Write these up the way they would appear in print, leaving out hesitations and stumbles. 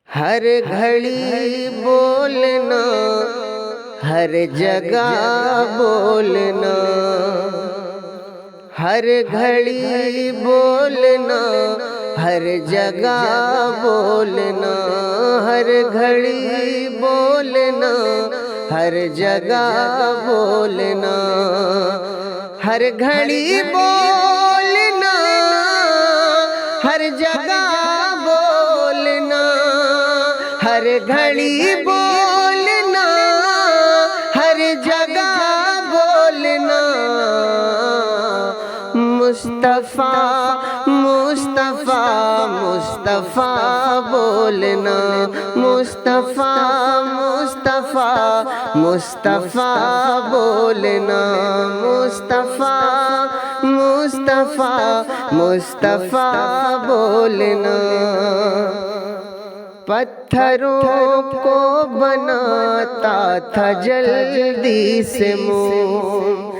ہر گھڑی بولنا، ہر جگہ بولنا، ہر گھڑی بولنا، ہر جگہ بولنا، ہر گھڑی بولنا، ہر جگہ بولنا، ہر گھڑی بولنا، ہر جگہ بولنا، ہر گھڑی بولنا، ہر جگہ بولنا، مصطفیٰ مصطفیٰ مصطفیٰ بولنا، مصطفیٰ مصطفیٰ مصطفیٰ بولنا، مصطفیٰ مصطفیٰ مصطفیٰ بولنا، پتھروں کو بناتا تھا جلدی سے موم،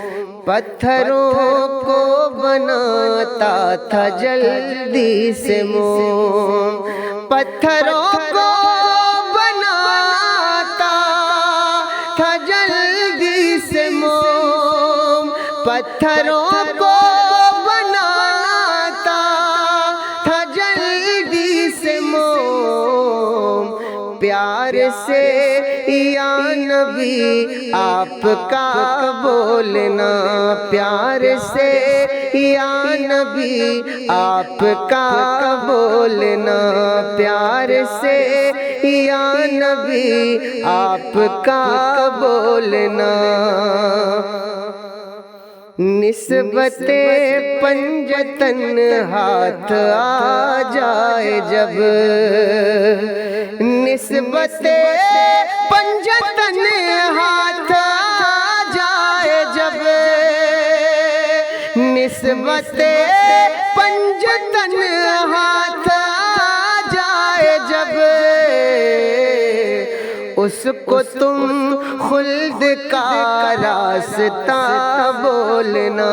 پتھروں کو بناتا تھا جلدی سے موم، پتھروں کو بناتا تھا جلدی سے موم، پتھروں کو بناتا تھا جلدی سے موم، پیار سے یا نبی آپ کا بولنا، پیار سے یا نبی آپ کا بولنا، پیار سے یا نبی آپ کا بولنا، نسبت پنجتن ہاتھ آ جائے جب، نسبت پنجتن ہاتھ آ جائے جب، نسبت پنجتن ہاتھ آ جائے جب، اس کو تم خلد کا راستہ بولنا،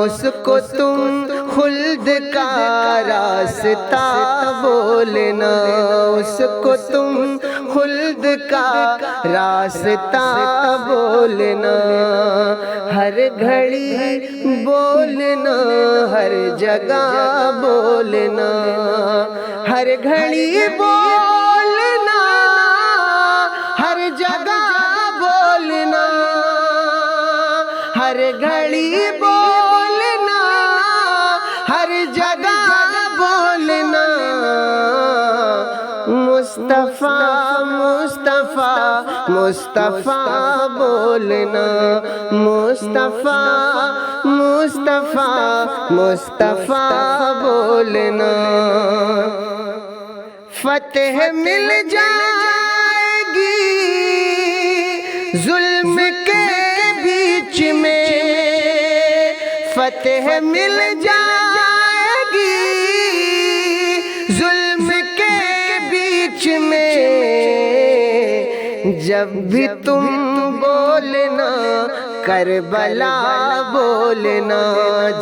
اس کو تم خلد کا راستہ بولنا، اس کو تم خلد کا راستہ بولنا، ہر گھڑی بولنا، ہر جگہ بولنا، ہر گھڑی بولنا، ہر جگہ بولنا، ہر گھڑی بولنا، ہر جگہ بولنا، مصطفیٰ مصطفیٰ مصطفیٰ بولنا، مصطفیٰ مصطفیٰ مصطفیٰ بولنا، فتح مل جائے گی ظلم کے بیچ میں، فتح مل جائے گی ظلم کے بیچ میں، جب بھی تم بولنا کربلا بولنا،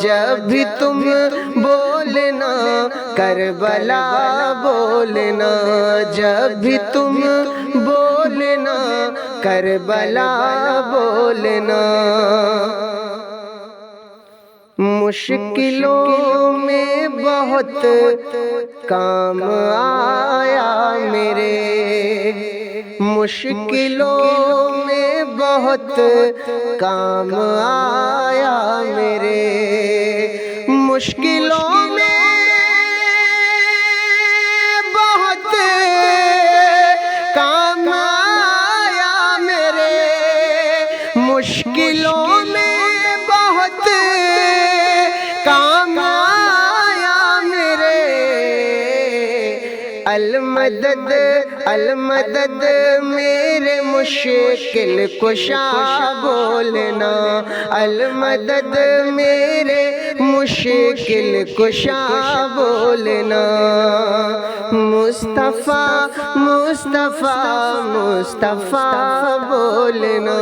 جب بھی تم بولنا کربلا بولنا، جب بھی تم بولنا کربلا بولنا، مشکلوں میں بہت کام آیا میرے، مشکلوں میں بہت کام آیا میرے، مشکلوں میں بہت کام آیا میرے، مشکلوں میں بہت کام آیا میرے، المدد المدد میرے مشکل کشا بولنا، المدد میرے مشکل کشا بولنا، مصطفیٰ مصطفیٰ مصطفیٰ بولنا۔